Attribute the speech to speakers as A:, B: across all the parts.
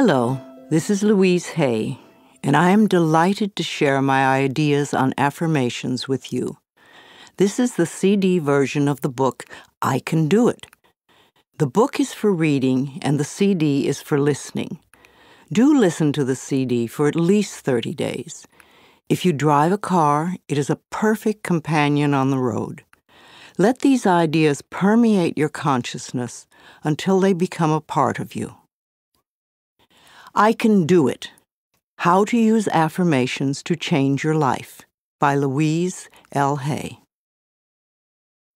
A: Hello, this is Louise Hay, and I am delighted to share my ideas on affirmations with you. This is the CD version of the book, I Can Do It. The book is for reading, and the CD is for listening. Do listen to the CD for at least 30 days. If you drive a car, it is a perfect companion on the road. Let these ideas permeate your consciousness until they become a part of you. I Can Do It. How to Use Affirmations to Change Your Life by Louise L. Hay.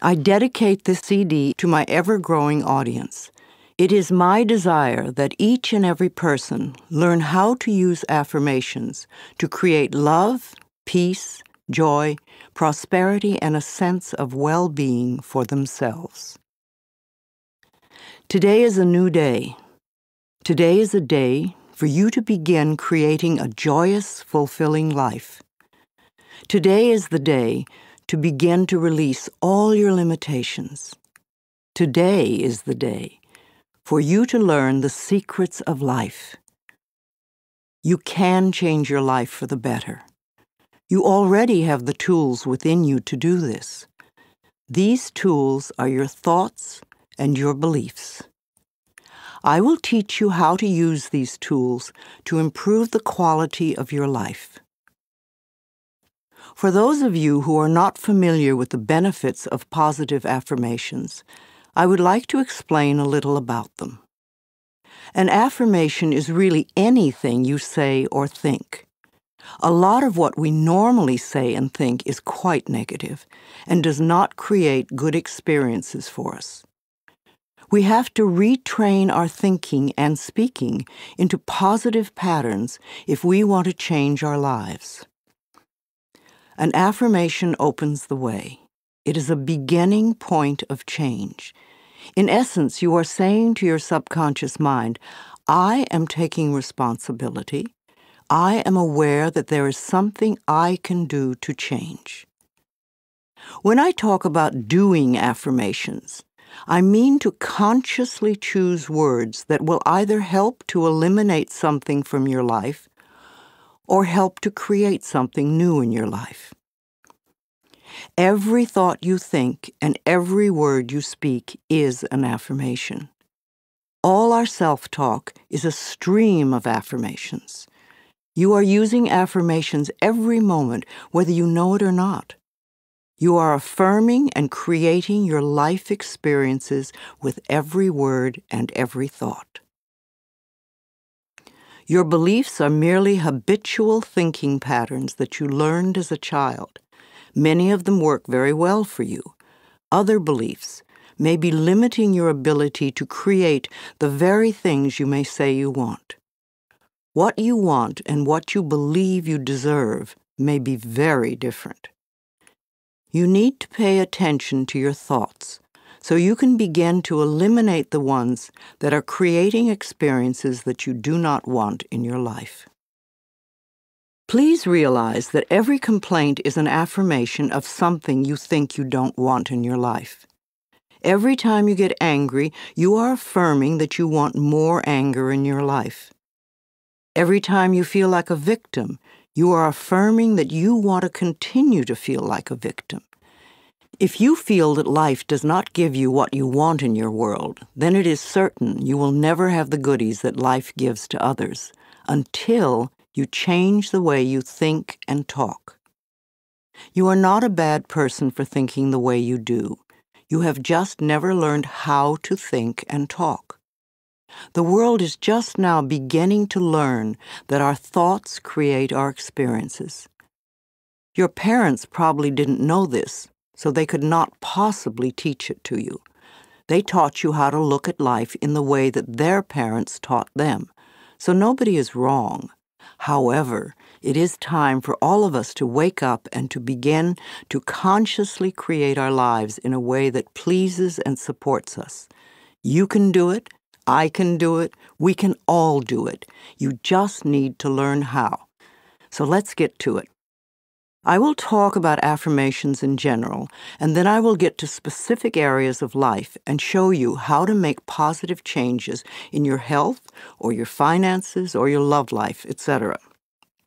A: I dedicate this CD to my ever-growing audience. It is my desire that each and every person learn how to use affirmations to create love, peace, joy, prosperity, and a sense of well-being for themselves. Today is a new day. Today is a day for you to begin creating a joyous, fulfilling life. Today is the day to begin to release all your limitations. Today is the day for you to learn the secrets of life. You can change your life for the better. You already have the tools within you to do this. These tools are your thoughts and your beliefs. I will teach you how to use these tools to improve the quality of your life. For those of you who are not familiar with the benefits of positive affirmations, I would like to explain a little about them. An affirmation is really anything you say or think. A lot of what we normally say and think is quite negative and does not create good experiences for us. We have to retrain our thinking and speaking into positive patterns if we want to change our lives. An affirmation opens the way. It is a beginning point of change. In essence, you are saying to your subconscious mind, I am taking responsibility. I am aware that there is something I can do to change. When I talk about doing affirmations, I mean to consciously choose words that will either help to eliminate something from your life or help to create something new in your life. Every thought you think and every word you speak is an affirmation. All our self-talk is a stream of affirmations. You are using affirmations every moment, whether you know it or not. You are affirming and creating your life experiences with every word and every thought. Your beliefs are merely habitual thinking patterns that you learned as a child. Many of them work very well for you. Other beliefs may be limiting your ability to create the very things you may say you want. What you want and what you believe you deserve may be very different. You need to pay attention to your thoughts so you can begin to eliminate the ones that are creating experiences that you do not want in your life. Please realize that every complaint is an affirmation of something you think you don't want in your life. Every time you get angry, you are affirming that you want more anger in your life. Every time you feel like a victim, you are affirming that you want to continue to feel like a victim. If you feel that life does not give you what you want in your world, then it is certain you will never have the goodies that life gives to others until you change the way you think and talk. You are not a bad person for thinking the way you do. You have just never learned how to think and talk. The world is just now beginning to learn that our thoughts create our experiences. Your parents probably didn't know this, so they could not possibly teach it to you. They taught you how to look at life in the way that their parents taught them, so nobody is wrong. However, it is time for all of us to wake up and to begin to consciously create our lives in a way that pleases and supports us. You can do it. I can do it. We can all do it. You just need to learn how. So let's get to it. I will talk about affirmations in general, and then I will get to specific areas of life and show you how to make positive changes in your health or your finances or your love life, etc.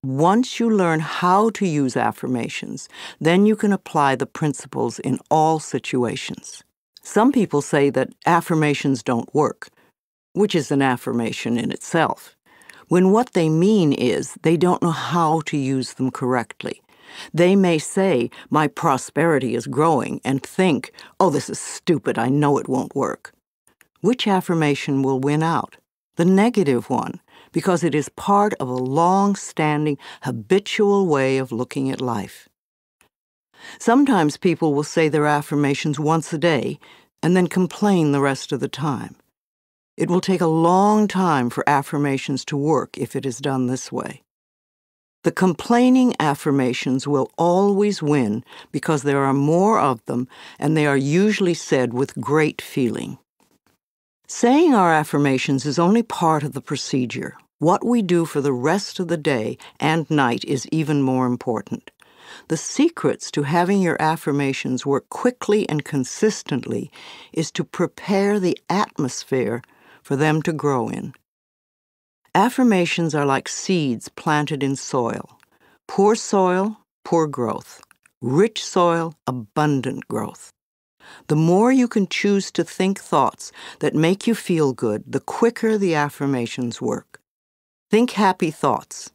A: Once you learn how to use affirmations, then you can apply the principles in all situations. Some people say that affirmations don't work, which is an affirmation in itself, when what they mean is they don't know how to use them correctly. They may say, "My prosperity is growing," and think, "Oh, this is stupid, I know it won't work." Which affirmation will win out? The negative one, because it is part of a long-standing, habitual way of looking at life. Sometimes people will say their affirmations once a day and then complain the rest of the time. It will take a long time for affirmations to work if it is done this way. The complaining affirmations will always win because there are more of them and they are usually said with great feeling. Saying our affirmations is only part of the procedure. What we do for the rest of the day and night is even more important. The secrets to having your affirmations work quickly and consistently is to prepare the atmosphere for them to grow in. Affirmations are like seeds planted in soil. Poor soil, poor growth. Rich soil, abundant growth. The more you can choose to think thoughts that make you feel good, the quicker the affirmations work. Think happy thoughts.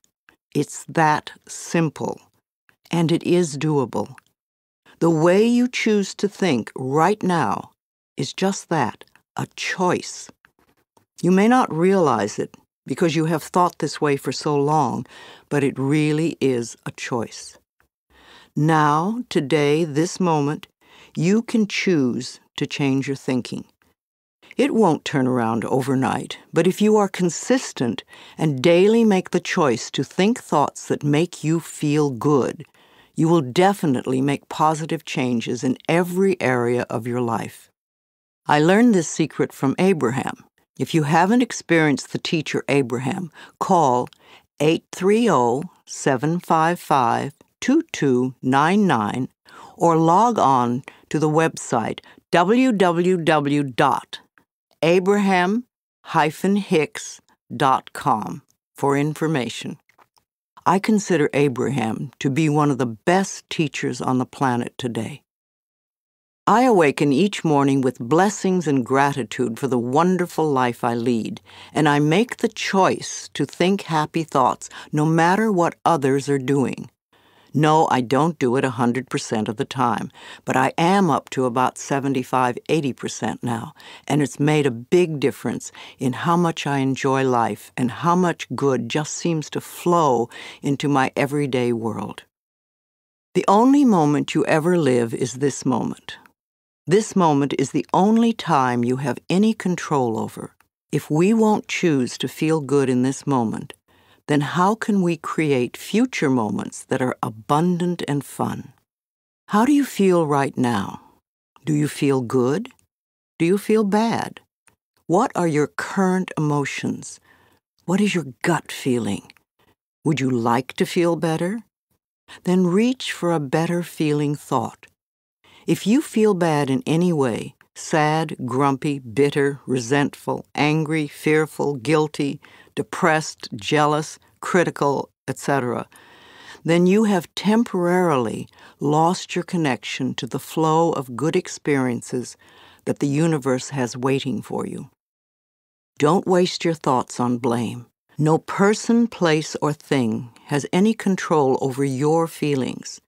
A: It's that simple, and it is doable. The way you choose to think right now is just that, a choice. You may not realize it because you have thought this way for so long, but it really is a choice. Now, today, this moment, you can choose to change your thinking. It won't turn around overnight, but if you are consistent and daily make the choice to think thoughts that make you feel good, you will definitely make positive changes in every area of your life. I learned this secret from Abraham. If you haven't experienced the teacher Abraham, call 830-755-2299 or log on to the website www.abraham-hicks.com for information. I consider Abraham to be one of the best teachers on the planet today. I awaken each morning with blessings and gratitude for the wonderful life I lead, and I make the choice to think happy thoughts no matter what others are doing. No, I don't do it 100% of the time, but I am up to about 75–80% now, and it's made a big difference in how much I enjoy life and how much good just seems to flow into my everyday world. The only moment you ever live is this moment. This moment is the only time you have any control over. If we won't choose to feel good in this moment, then how can we create future moments that are abundant and fun? How do you feel right now? Do you feel good? Do you feel bad? What are your current emotions? What is your gut feeling? Would you like to feel better? Then reach for a better feeling thought. If you feel bad in any way, sad, grumpy, bitter, resentful, angry, fearful, guilty, depressed, jealous, critical, etc., then you have temporarily lost your connection to the flow of good experiences that the universe has waiting for you. Don't waste your thoughts on blame. No person, place, or thing has any control over your feelings,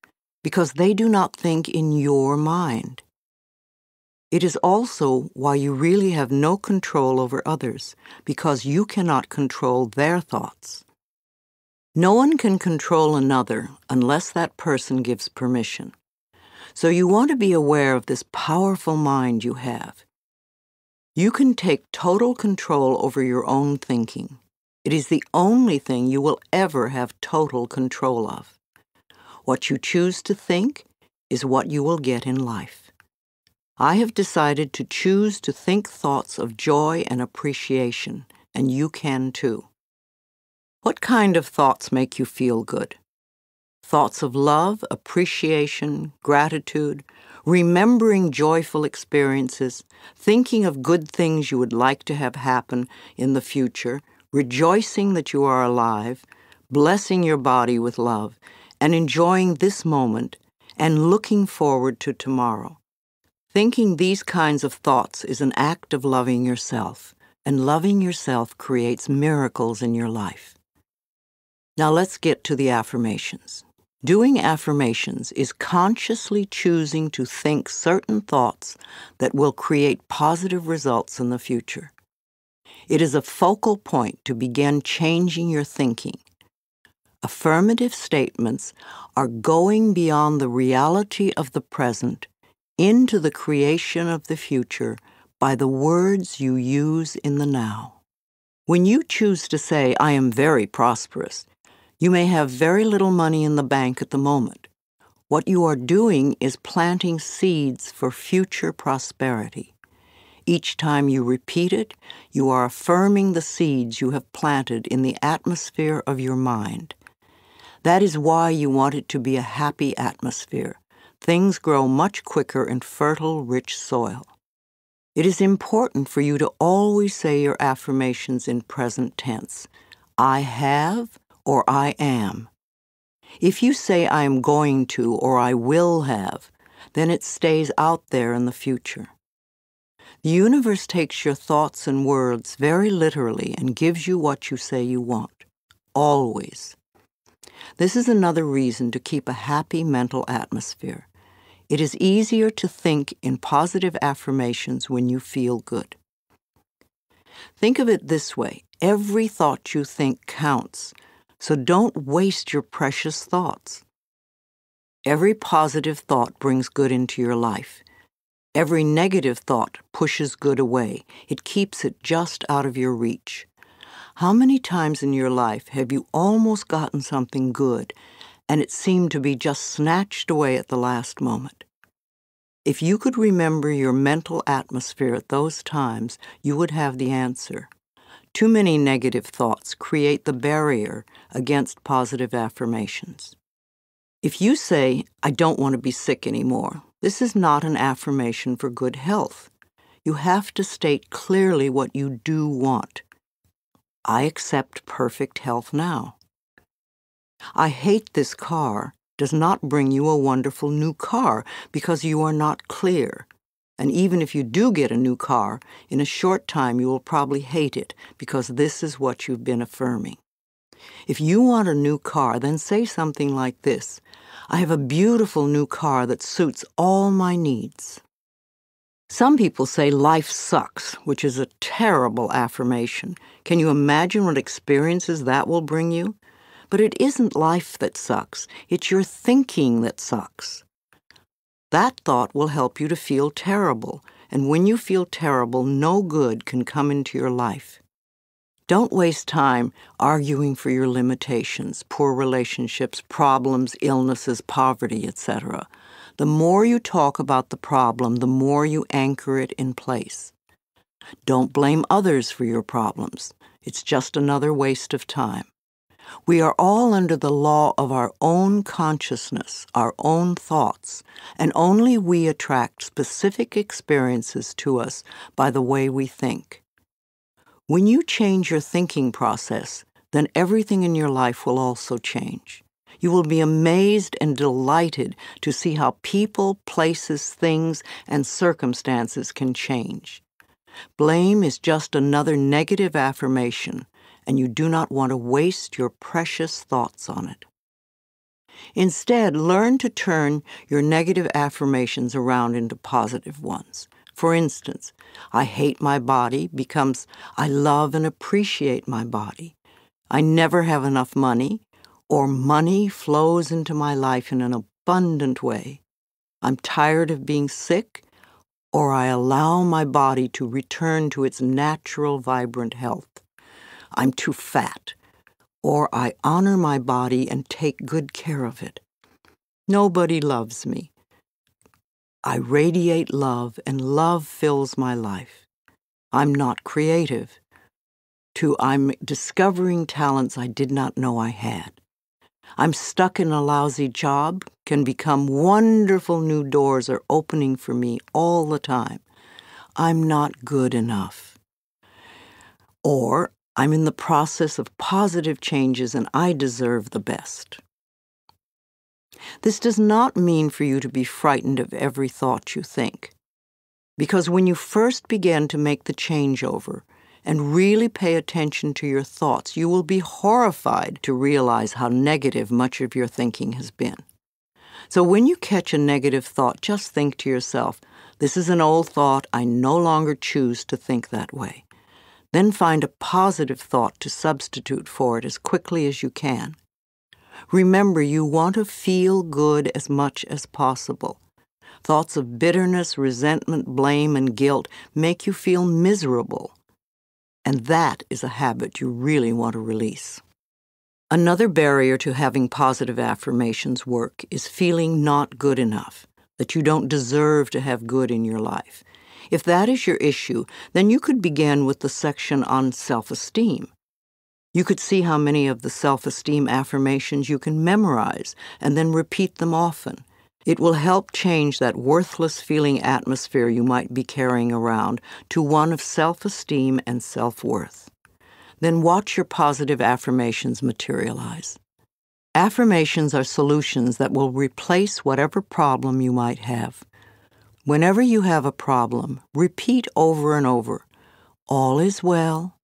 A: because they do not think in your mind. It is also why you really have no control over others, because you cannot control their thoughts. No one can control another unless that person gives permission. So you want to be aware of this powerful mind you have. You can take total control over your own thinking. It is the only thing you will ever have total control of. What you choose to think is what you will get in life. I have decided to choose to think thoughts of joy and appreciation, and you can too. What kind of thoughts make you feel good? Thoughts of love, appreciation, gratitude, remembering joyful experiences, thinking of good things you would like to have happen in the future, rejoicing that you are alive, blessing your body with love, and enjoying this moment and looking forward to tomorrow. Thinking these kinds of thoughts is an act of loving yourself, and loving yourself creates miracles in your life. Now let's get to the affirmations. Doing affirmations is consciously choosing to think certain thoughts that will create positive results in the future. It is a focal point to begin changing your thinking. Affirmative statements are going beyond the reality of the present into the creation of the future by the words you use in the now. When you choose to say, "I am very prosperous," you may have very little money in the bank at the moment. What you are doing is planting seeds for future prosperity. Each time you repeat it, you are affirming the seeds you have planted in the atmosphere of your mind. That is why you want it to be a happy atmosphere. Things grow much quicker in fertile, rich soil. It is important for you to always say your affirmations in present tense. I have or I am. If you say I am going to or I will have, then it stays out there in the future. The universe takes your thoughts and words very literally and gives you what you say you want. Always. This is another reason to keep a happy mental atmosphere. It is easier to think in positive affirmations when you feel good. Think of it this way: every thought you think counts, so don't waste your precious thoughts. Every positive thought brings good into your life. Every negative thought pushes good away. It keeps it just out of your reach. How many times in your life have you almost gotten something good, and it seemed to be just snatched away at the last moment? If you could remember your mental atmosphere at those times, you would have the answer. Too many negative thoughts create the barrier against positive affirmations. If you say, "I don't want to be sick anymore," this is not an affirmation for good health. You have to state clearly what you do want. I accept perfect health now. I hate this car does not bring you a wonderful new car because you are not clear. And even if you do get a new car, in a short time you will probably hate it because this is what you've been affirming. If you want a new car, then say something like this: I have a beautiful new car that suits all my needs. Some people say life sucks, which is a terrible affirmation. Can you imagine what experiences that will bring you? But it isn't life that sucks. It's your thinking that sucks. That thought will help you to feel terrible, and when you feel terrible, no good can come into your life. Don't waste time arguing for your limitations, poor relationships, problems, illnesses, poverty, etc. The more you talk about the problem, the more you anchor it in place. Don't blame others for your problems. It's just another waste of time. We are all under the law of our own consciousness, our own thoughts, and only we attract specific experiences to us by the way we think. When you change your thinking process, then everything in your life will also change. You will be amazed and delighted to see how people, places, things, and circumstances can change. Blame is just another negative affirmation, and you do not want to waste your precious thoughts on it. Instead, learn to turn your negative affirmations around into positive ones. For instance, I hate my body becomes I love and appreciate my body. I never have enough money, or money flows into my life in an abundant way. I'm tired of being sick, or I allow my body to return to its natural, vibrant health. I'm too fat, or I honor my body and take good care of it. Nobody loves me. I radiate love, and love fills my life. I'm not creative. I'm discovering talents I did not know I had. I'm stuck in a lousy job can become wonderful new doors are opening for me all the time. I'm not good enough. Or I'm in the process of positive changes and I deserve the best. This does not mean for you to be frightened of every thought you think, because when you first begin to make the changeover and really pay attention to your thoughts, you will be horrified to realize how negative much of your thinking has been. So when you catch a negative thought, just think to yourself, this is an old thought, I no longer choose to think that way. Then find a positive thought to substitute for it as quickly as you can. Remember, you want to feel good as much as possible. Thoughts of bitterness, resentment, blame, and guilt make you feel miserable. And that is a habit you really want to release. Another barrier to having positive affirmations work is feeling not good enough, that you don't deserve to have good in your life. If that is your issue, then you could begin with the section on self-esteem. You could see how many of the self-esteem affirmations you can memorize and then repeat them often. It will help change that worthless feeling atmosphere you might be carrying around to one of self-esteem and self-worth. Then watch your positive affirmations materialize. Affirmations are solutions that will replace whatever problem you might have. Whenever you have a problem, repeat over and over, all is well,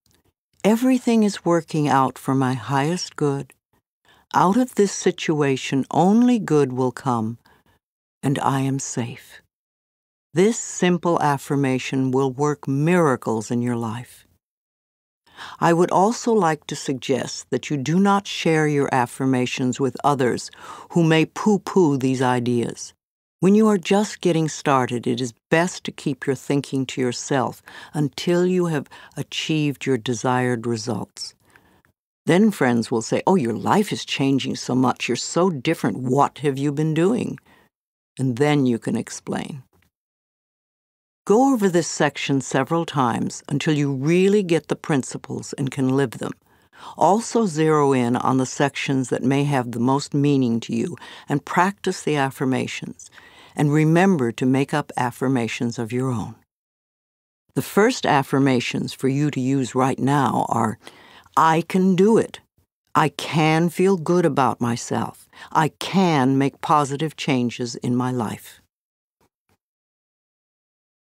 A: everything is working out for my highest good, out of this situation only good will come, and I am safe. This simple affirmation will work miracles in your life. I would also like to suggest that you do not share your affirmations with others who may poo-poo these ideas. When you are just getting started, it is best to keep your thinking to yourself until you have achieved your desired results. Then friends will say, oh, your life is changing so much, you're so different, what have you been doing? And then you can explain. Go over this section several times until you really get the principles and can live them. Also zero in on the sections that may have the most meaning to you and practice the affirmations. And remember to make up affirmations of your own. The first affirmations for you to use right now are, I can do it. I can feel good about myself. I can make positive changes in my life.